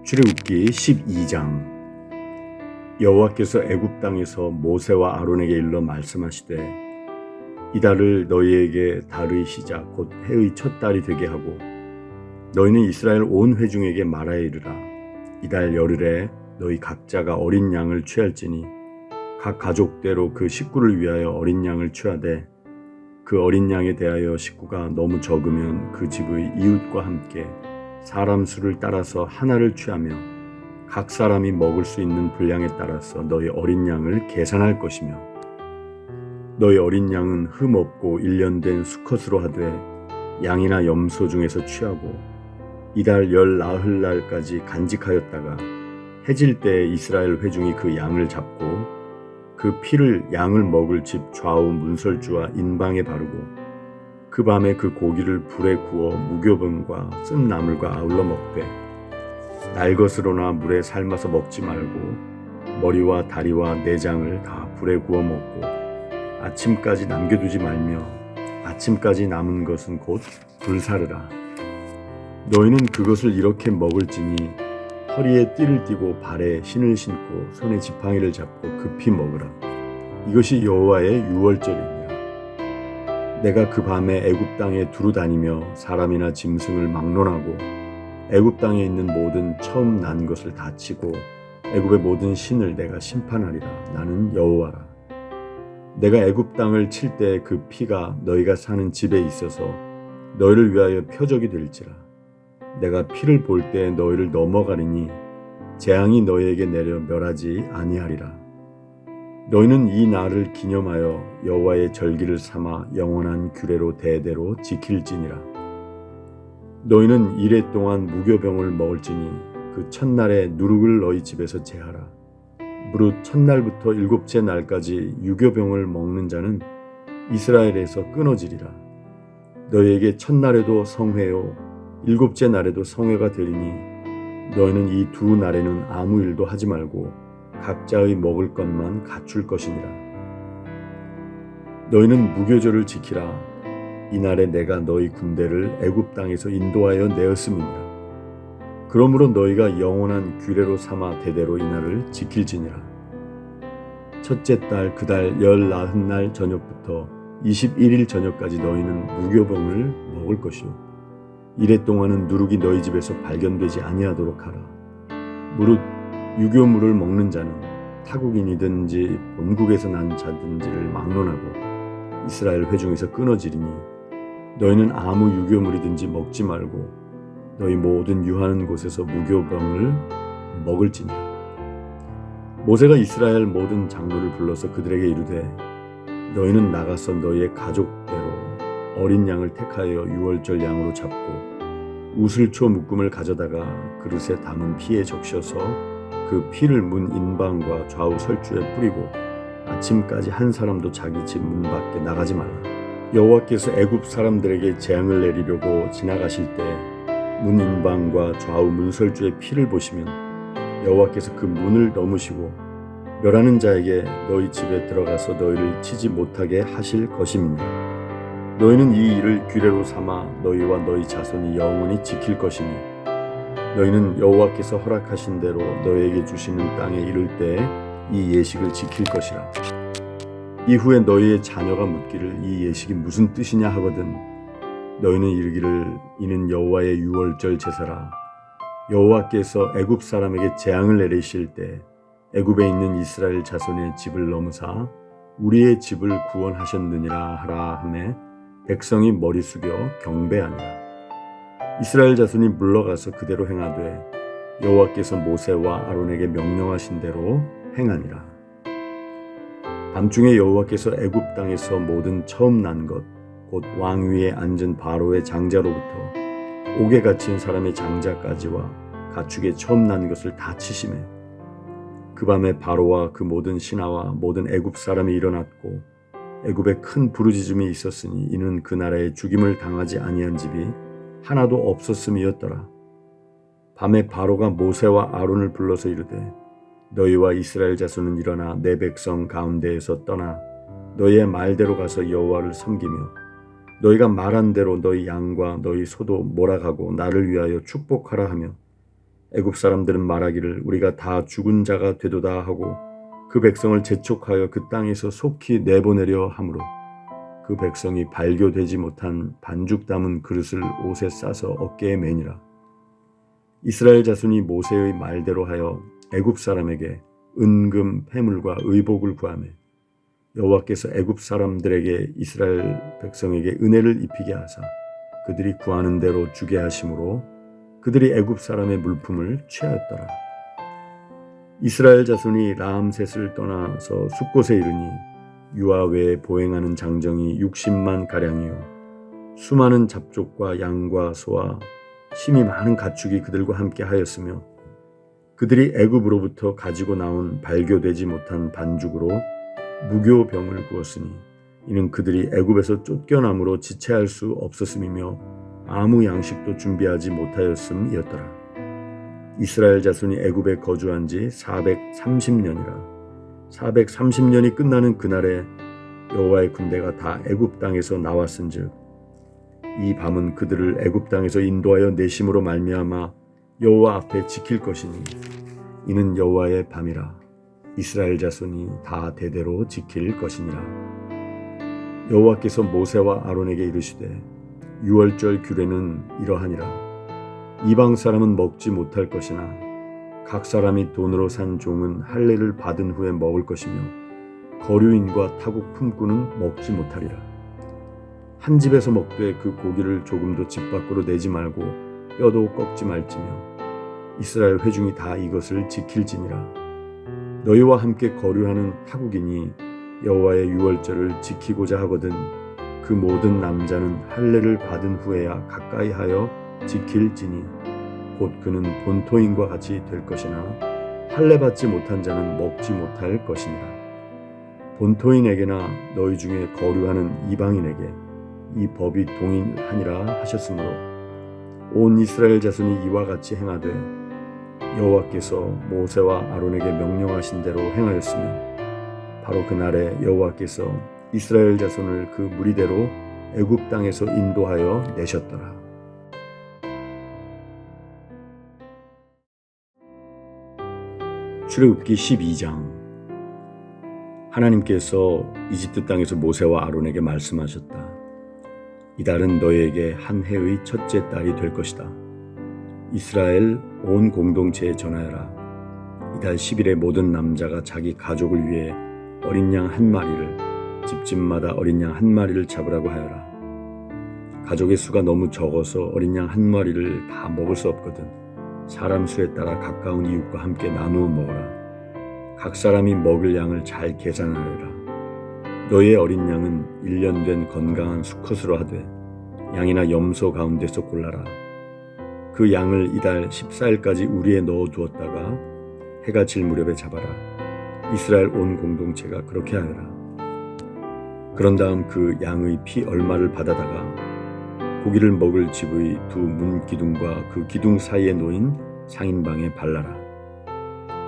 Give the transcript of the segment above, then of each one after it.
출애굽기 12장. 여호와께서 애굽 땅에서 모세와 아론에게 일러 말씀하시되 이달을 너희에게 달의 시작 곧 해의 첫 달이 되게 하고 너희는 이스라엘 온 회중에게 말하여 이르라. 이달 열흘에 너희 각자가 어린 양을 취할지니 각 가족대로 그 식구를 위하여 어린 양을 취하되 그 어린 양에 대하여 식구가 너무 적으면 그 집의 이웃과 함께 사람 수를 따라서 하나를 취하며 각 사람이 먹을 수 있는 분량에 따라서 너희 어린 양을 계산할 것이며 너희 어린 양은 흠 없고 1년 된 수컷으로 하되 양이나 염소 중에서 취하고 이달 열 나흘날까지 간직하였다가 해질 때에 이스라엘 회중이 그 양을 잡고 그 피를 양을 먹을 집 좌우 문설주와 인방에 바르고 그 밤에 그 고기를 불에 구워 무교병과 쓴 나물과 아울러 먹되 날것으로나 물에 삶아서 먹지 말고 머리와 다리와 내장을 다 불에 구워 먹고 아침까지 남겨두지 말며 아침까지 남은 것은 곧 불사르라. 너희는 그것을 이렇게 먹을지니 허리에 띠를 띠고 발에 신을 신고 손에 지팡이를 잡고 급히 먹으라. 이것이 여호와의 유월절이니라. 내가 그 밤에 애굽 땅에 두루 다니며 사람이나 짐승을 막론하고 애굽 땅에 있는 모든 처음 난 것을 다 치고 애굽의 모든 신을 내가 심판하리라. 나는 여호와라. 내가 애굽 땅을 칠 때 그 피가 너희가 사는 집에 있어서 너희를 위하여 표적이 될지라. 내가 피를 볼 때 너희를 넘어가리니 재앙이 너희에게 내려 멸하지 아니하리라. 너희는 이 날을 기념하여 여호와의 절기를 삼아 영원한 규례로 대대로 지킬지니라. 너희는 이레 동안 무교병을 먹을지니 그 첫날에 누룩을 너희 집에서 제하라. 무릇 첫날부터 일곱째 날까지 유교병을 먹는 자는 이스라엘에서 끊어지리라. 너희에게 첫날에도 성회요 일곱째 날에도 성회가 되리니 너희는 이 두 날에는 아무 일도 하지 말고 각자의 먹을 것만 갖출 것이니라. 너희는 무교절을 지키라. 이날에 내가 너희 군대를 애굽 땅에서 인도하여 내었음이니라. 그러므로 너희가 영원한 규례로 삼아 대대로 이날을 지킬지니라. 첫째 달 그 달 열 나흔날 저녁부터 21일 저녁까지 너희는 무교병을 먹을 것이요 이래 동안은 누룩이 너희 집에서 발견되지 아니하도록 하라. 무릇 유교물을 먹는 자는 타국인이든지 본국에서 난 자든지를 막론하고 이스라엘 회중에서 끊어지리니 너희는 아무 유교물이든지 먹지 말고 너희 모든 유하는 곳에서 무교병을 먹을지니라. 모세가 이스라엘 모든 장로를 불러서 그들에게 이르되 너희는 나가서 너희의 가족대로 어린 양을 택하여 유월절 양으로 잡고 우슬초 묶음을 가져다가 그릇에 담은 피에 적셔서 그 피를 문 인방과 좌우 설주에 뿌리고 아침까지 한 사람도 자기 집 문 밖에 나가지 말라. 여호와께서 애굽 사람들에게 재앙을 내리려고 지나가실 때 문 인방과 좌우 문설주의 피를 보시면 여호와께서 그 문을 넘으시고 멸하는 자에게 너희 집에 들어가서 너희를 치지 못하게 하실 것임이니라. 너희는 이 일을 규례로 삼아 너희와 너희 자손이 영원히 지킬 것이니 너희는 여호와께서 허락하신 대로 너희에게 주시는 땅에 이를 때에 이 예식을 지킬 것이라. 이후에 너희의 자녀가 묻기를 이 예식이 무슨 뜻이냐 하거든 너희는 이르기를 이는 여호와의 유월절 제사라. 여호와께서 애굽 사람에게 재앙을 내리실 때 애굽에 있는 이스라엘 자손의 집을 넘으사 우리의 집을 구원하셨느니라 하라 하매 백성이 머리 숙여 경배하니라. 이스라엘 자손이 물러가서 그대로 행하되 여호와께서 모세와 아론에게 명령하신 대로 행하니라. 밤중에 여호와께서 애굽 땅에서 모든 처음 난 것 곧 왕 위에 앉은 바로의 장자로부터 옥에 갇힌 사람의 장자까지와 가축의 처음 난 것을 다 치시매 그 밤에 바로와 그 모든 신하와 모든 애굽 사람이 일어났고 애굽에 큰 부르짖음이 있었으니 이는 그 나라에 죽임을 당하지 아니한 집이 하나도 없었음이었더라. 밤에 바로가 모세와 아론을 불러서 이르되 너희와 이스라엘 자손은 일어나 내 백성 가운데에서 떠나 너희의 말대로 가서 여호와를 섬기며 너희가 말한 대로 너희 양과 너희 소도 몰아가고 나를 위하여 축복하라 하며 애굽 사람들은 말하기를 우리가 다 죽은 자가 되도다 하고 그 백성을 재촉하여 그 땅에서 속히 내보내려 하므로 그 백성이 발교되지 못한 반죽 담은 그릇을 옷에 싸서 어깨에 매니라. 이스라엘 자손이 모세의 말대로 하여 애굽 사람에게 은금 패물과 의복을 구하며 여호와께서 애굽 사람들에게 이스라엘 백성에게 은혜를 입히게 하사 그들이 구하는 대로 주게 하심으로 그들이 애굽 사람의 물품을 취하였더라. 이스라엘 자손이 라암셋을 떠나서 숫곳에 이르니 유아 외에 보행하는 장정이 60만 가량이요 수많은 잡족과 양과 소와 심이 많은 가축이 그들과 함께 하였으며 그들이 애굽으로부터 가지고 나온 발교되지 못한 반죽으로 무교병을 구웠으니 이는 그들이 애굽에서 쫓겨남으로 지체할 수 없었음이며 아무 양식도 준비하지 못하였음이었더라. 이스라엘 자손이 애굽에 거주한 지 430년이라. 430년이 끝나는 그날에 여호와의 군대가 다 애굽 땅에서 나왔은즉 이 밤은 그들을 애굽 땅에서 인도하여 내심으로 말미암아 여호와 앞에 지킬 것이니 이는 여호와의 밤이라. 이스라엘 자손이 다 대대로 지킬 것이니라. 여호와께서 모세와 아론에게 이르시되 유월절 규례는 이러하니라. 이방 사람은 먹지 못할 것이나 각 사람이 돈으로 산 종은 할례를 받은 후에 먹을 것이며 거류인과 타국 품꾼은 먹지 못하리라. 한 집에서 먹되 그 고기를 조금도 집 밖으로 내지 말고 뼈도 꺾지 말지며 이스라엘 회중이 다 이것을 지킬지니라. 너희와 함께 거류하는 타국인이 여호와의 유월절을 지키고자 하거든 그 모든 남자는 할례를 받은 후에야 가까이 하여 지킬지니 곧 그는 본토인과 같이 될 것이나 할례 받지 못한 자는 먹지 못할 것이니라. 본토인에게나 너희 중에 거류하는 이방인에게 이 법이 동일하니라 하셨으므로 온 이스라엘 자손이 이와 같이 행하되 여호와께서 모세와 아론에게 명령하신 대로 행하였으며 바로 그날에 여호와께서 이스라엘 자손을 그 무리대로 애굽 땅에서 인도하여 내셨더라. 출애굽기 12장. 하나님께서 이집트 땅에서 모세와 아론에게 말씀하셨다. 이 달은 너희에게 한 해의 첫째 달이 될 것이다. 이스라엘 온 공동체에 전하여라. 이달 10일에 모든 남자가 자기 가족을 위해 어린 양 한 마리를 집집마다 어린 양 한 마리를 잡으라고 하여라. 가족의 수가 너무 적어서 어린 양 한 마리를 다 먹을 수 없거든 사람 수에 따라 가까운 이웃과 함께 나누어 먹어라. 각 사람이 먹을 양을 잘 계산하여라. 너희의 어린 양은 1년 된 건강한 수컷으로 하되 양이나 염소 가운데서 골라라. 그 양을 이달 14일까지 우리에 넣어 두었다가 해가 질 무렵에 잡아라. 이스라엘 온 공동체가 그렇게 하여라. 그런 다음 그 양의 피 얼마를 받아다가 고기를 먹을 집의 두 문 기둥과 그 기둥 사이에 놓인 상인방에 발라라.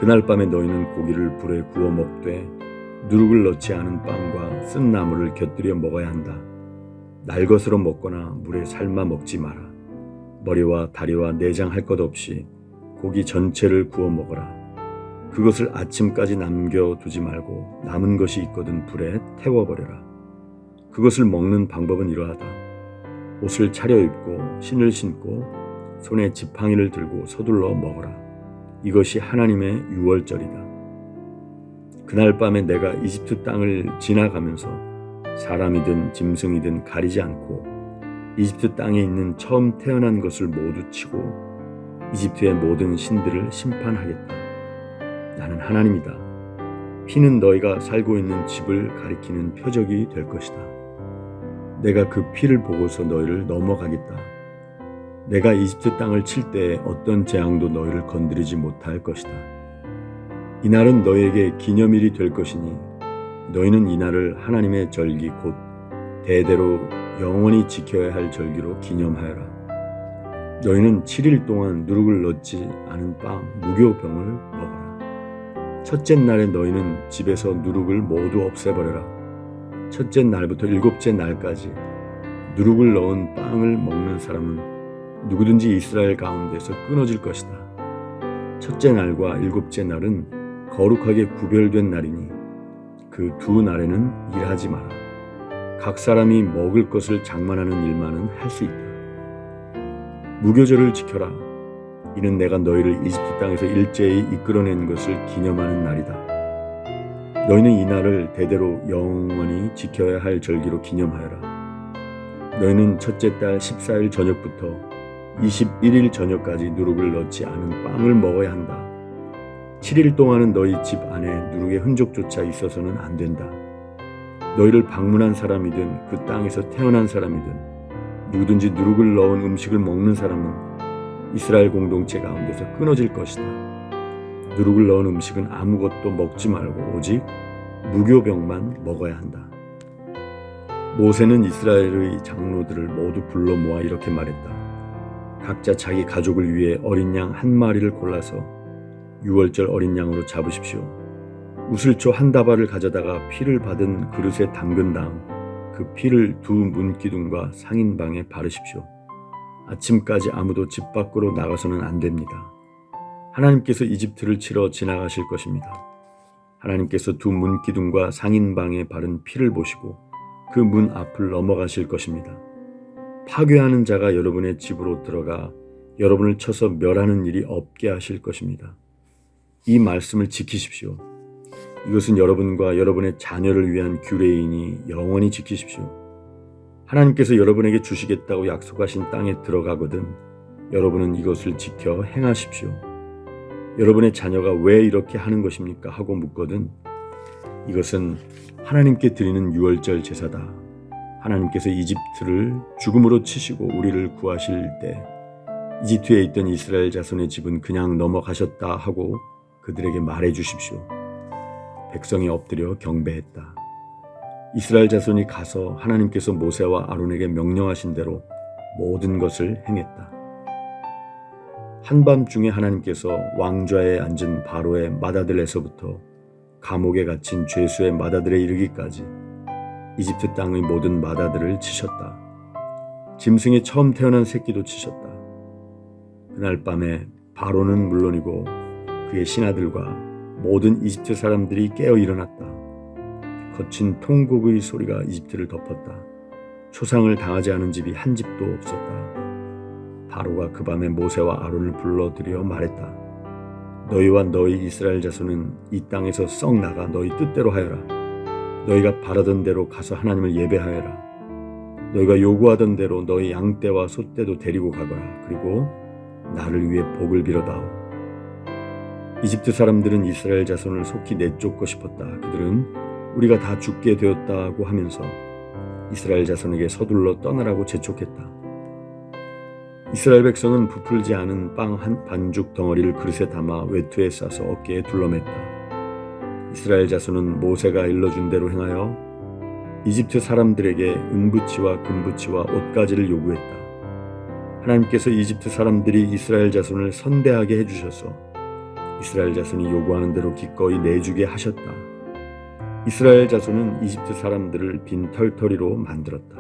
그날 밤에 너희는 고기를 불에 구워 먹되 누룩을 넣지 않은 빵과 쓴 나물을 곁들여 먹어야 한다. 날 것으로 먹거나 물에 삶아 먹지 마라. 머리와 다리와 내장 할 것 없이 고기 전체를 구워 먹어라. 그것을 아침까지 남겨두지 말고 남은 것이 있거든 불에 태워버려라. 그것을 먹는 방법은 이러하다. 옷을 차려입고 신을 신고 손에 지팡이를 들고 서둘러 먹어라. 이것이 하나님의 유월절이다. 그날 밤에 내가 이집트 땅을 지나가면서 사람이든 짐승이든 가리지 않고 이집트 땅에 있는 처음 태어난 것을 모두 치고 이집트의 모든 신들을 심판하겠다. 나는 하나님이다. 피는 너희가 살고 있는 집을 가리키는 표적이 될 것이다. 내가 그 피를 보고서 너희를 넘어가겠다. 내가 이집트 땅을 칠 때에 어떤 재앙도 너희를 건드리지 못할 것이다. 이날은 너희에게 기념일이 될 것이니 너희는 이날을 하나님의 절기 곧 대대로 영원히 지켜야 할 절기로 기념하여라. 너희는 7일 동안 누룩을 넣지 않은 빵 무교병을 먹어라. 첫째 날에 너희는 집에서 누룩을 모두 없애버려라. 첫째 날부터 일곱째 날까지 누룩을 넣은 빵을 먹는 사람은 누구든지 이스라엘 가운데서 끊어질 것이다. 첫째 날과 일곱째 날은 거룩하게 구별된 날이니 그 두 날에는 일하지 마라. 각 사람이 먹을 것을 장만하는 일만은 할 수 있다. 무교절을 지켜라. 이는 내가 너희를 이집트 땅에서 일제히 이끌어낸 것을 기념하는 날이다. 너희는 이 날을 대대로 영원히 지켜야 할 절기로 기념하여라. 너희는 첫째 달 14일 저녁부터 21일 저녁까지 누룩을 넣지 않은 빵을 먹어야 한다. 7일 동안은 너희 집 안에 누룩의 흔적조차 있어서는 안 된다. 너희를 방문한 사람이든 그 땅에서 태어난 사람이든 누구든지 누룩을 넣은 음식을 먹는 사람은 이스라엘 공동체 가운데서 끊어질 것이다. 누룩을 넣은 음식은 아무것도 먹지 말고 오직 무교병만 먹어야 한다. 모세는 이스라엘의 장로들을 모두 불러 모아 이렇게 말했다. 각자 자기 가족을 위해 어린 양 한 마리를 골라서 유월절 어린 양으로 잡으십시오. 우슬초 한 다발을 가져다가 피를 받은 그릇에 담근 다음 그 피를 두 문기둥과 상인방에 바르십시오. 아침까지 아무도 집 밖으로 나가서는 안 됩니다. 하나님께서 이집트를 치러 지나가실 것입니다. 하나님께서 두 문기둥과 상인방에 바른 피를 보시고 그 문 앞을 넘어가실 것입니다. 파괴하는 자가 여러분의 집으로 들어가 여러분을 쳐서 멸하는 일이 없게 하실 것입니다. 이 말씀을 지키십시오. 이것은 여러분과 여러분의 자녀를 위한 규례이니 영원히 지키십시오. 하나님께서 여러분에게 주시겠다고 약속하신 땅에 들어가거든 여러분은 이것을 지켜 행하십시오. 여러분의 자녀가 왜 이렇게 하는 것입니까? 하고 묻거든 이것은 하나님께 드리는 유월절 제사다. 하나님께서 이집트를 죽음으로 치시고 우리를 구하실 때 이집트에 있던 이스라엘 자손의 집은 그냥 넘어가셨다 하고 그들에게 말해 주십시오. 백성이 엎드려 경배했다. 이스라엘 자손이 가서 하나님께서 모세와 아론에게 명령하신 대로 모든 것을 행했다. 한밤중에 하나님께서 왕좌에 앉은 바로의 맏아들에서부터 감옥에 갇힌 죄수의 맏아들에 이르기까지 이집트 땅의 모든 맏아들을 치셨다. 짐승의 처음 태어난 새끼도 치셨다. 그날 밤에 바로는 물론이고 그의 신하들과 모든 이집트 사람들이 깨어 일어났다. 거친 통곡의 소리가 이집트를 덮었다. 초상을 당하지 않은 집이 한 집도 없었다. 바로가 그 밤에 모세와 아론을 불러들여 말했다. 너희와 너희 이스라엘 자손은 이 땅에서 썩 나가 너희 뜻대로 하여라. 너희가 바라던 대로 가서 하나님을 예배하여라. 너희가 요구하던 대로 너희 양떼와 소떼도 데리고 가거라. 그리고 나를 위해 복을 빌어다오. 이집트 사람들은 이스라엘 자손을 속히 내쫓고 싶었다. 그들은 우리가 다 죽게 되었다고 하면서 이스라엘 자손에게 서둘러 떠나라고 재촉했다. 이스라엘 백성은 부풀지 않은 빵 한 반죽 덩어리를 그릇에 담아 외투에 싸서 어깨에 둘러맸다. 이스라엘 자손은 모세가 일러준 대로 행하여 이집트 사람들에게 은부치와 금부치와 옷가지를 요구했다. 하나님께서 이집트 사람들이 이스라엘 자손을 선대하게 해주셔서 이스라엘 자손이 요구하는 대로 기꺼이 내주게 하셨다. 이스라엘 자손은 이집트 사람들을 빈 털터리로 만들었다.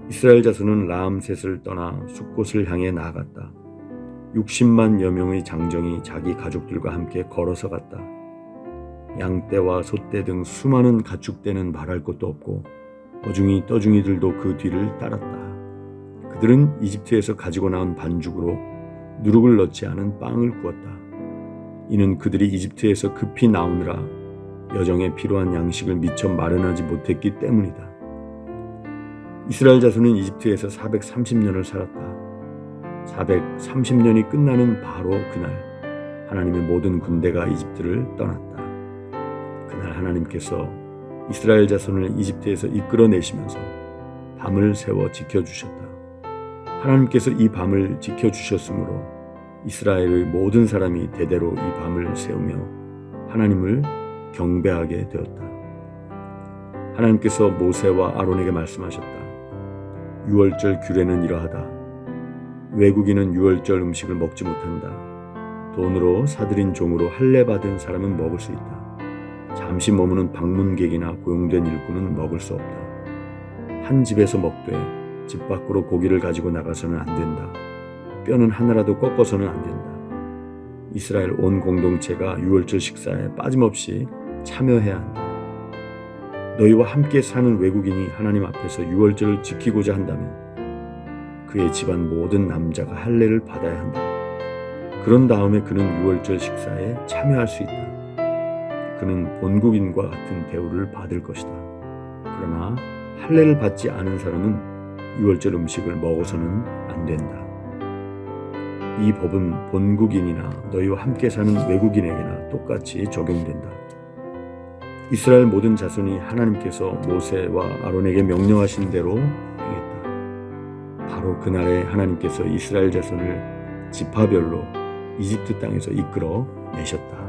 이스라엘 자손은 라암셋을 떠나 숫곳을 향해 나아갔다. 60만여 명의 장정이 자기 가족들과 함께 걸어서 갔다. 양떼와 소떼 등 수많은 가축대는 말할 것도 없고 어중이 떠중이들도 그 뒤를 따랐다. 그들은 이집트에서 가지고 나온 반죽으로 누룩을 넣지 않은 빵을 구웠다. 이는 그들이 이집트에서 급히 나오느라 여정에 필요한 양식을 미처 마련하지 못했기 때문이다. 이스라엘 자손은 이집트에서 430년을 살았다. 430년이 끝나는 바로 그날 하나님의 모든 군대가 이집트를 떠났다. 그날 하나님께서 이스라엘 자손을 이집트에서 이끌어내시면서 밤을 세워 지켜주셨다. 하나님께서 이 밤을 지켜주셨으므로 이스라엘의 모든 사람이 대대로 이 밤을 세우며 하나님을 경배하게 되었다. 하나님께서 모세와 아론에게 말씀하셨다. 유월절 규례는 이러하다. 외국인은 유월절 음식을 먹지 못한다. 돈으로 사들인 종으로 할례 받은 사람은 먹을 수 있다. 잠시 머무는 방문객이나 고용된 일꾼은 먹을 수 없다. 한 집에서 먹되 집 밖으로 고기를 가지고 나가서는 안 된다. 뼈는 하나라도 꺾어서는 안 된다. 이스라엘 온 공동체가 유월절 식사에 빠짐없이 참여해야 한다. 너희와 함께 사는 외국인이 하나님 앞에서 유월절을 지키고자 한다면 그의 집안 모든 남자가 할례를 받아야 한다. 그런 다음에 그는 유월절 식사에 참여할 수 있다. 그는 본국인과 같은 대우를 받을 것이다. 그러나 할례를 받지 않은 사람은 유월절 음식을 먹어서는 안 된다. 이 법은 본국인이나 너희와 함께 사는 외국인에게나 똑같이 적용된다. 이스라엘 모든 자손이 하나님께서 모세와 아론에게 명령하신 대로 행했다. 바로 그날에 하나님께서 이스라엘 자손을 지파별로 이집트 땅에서 이끌어 내셨다.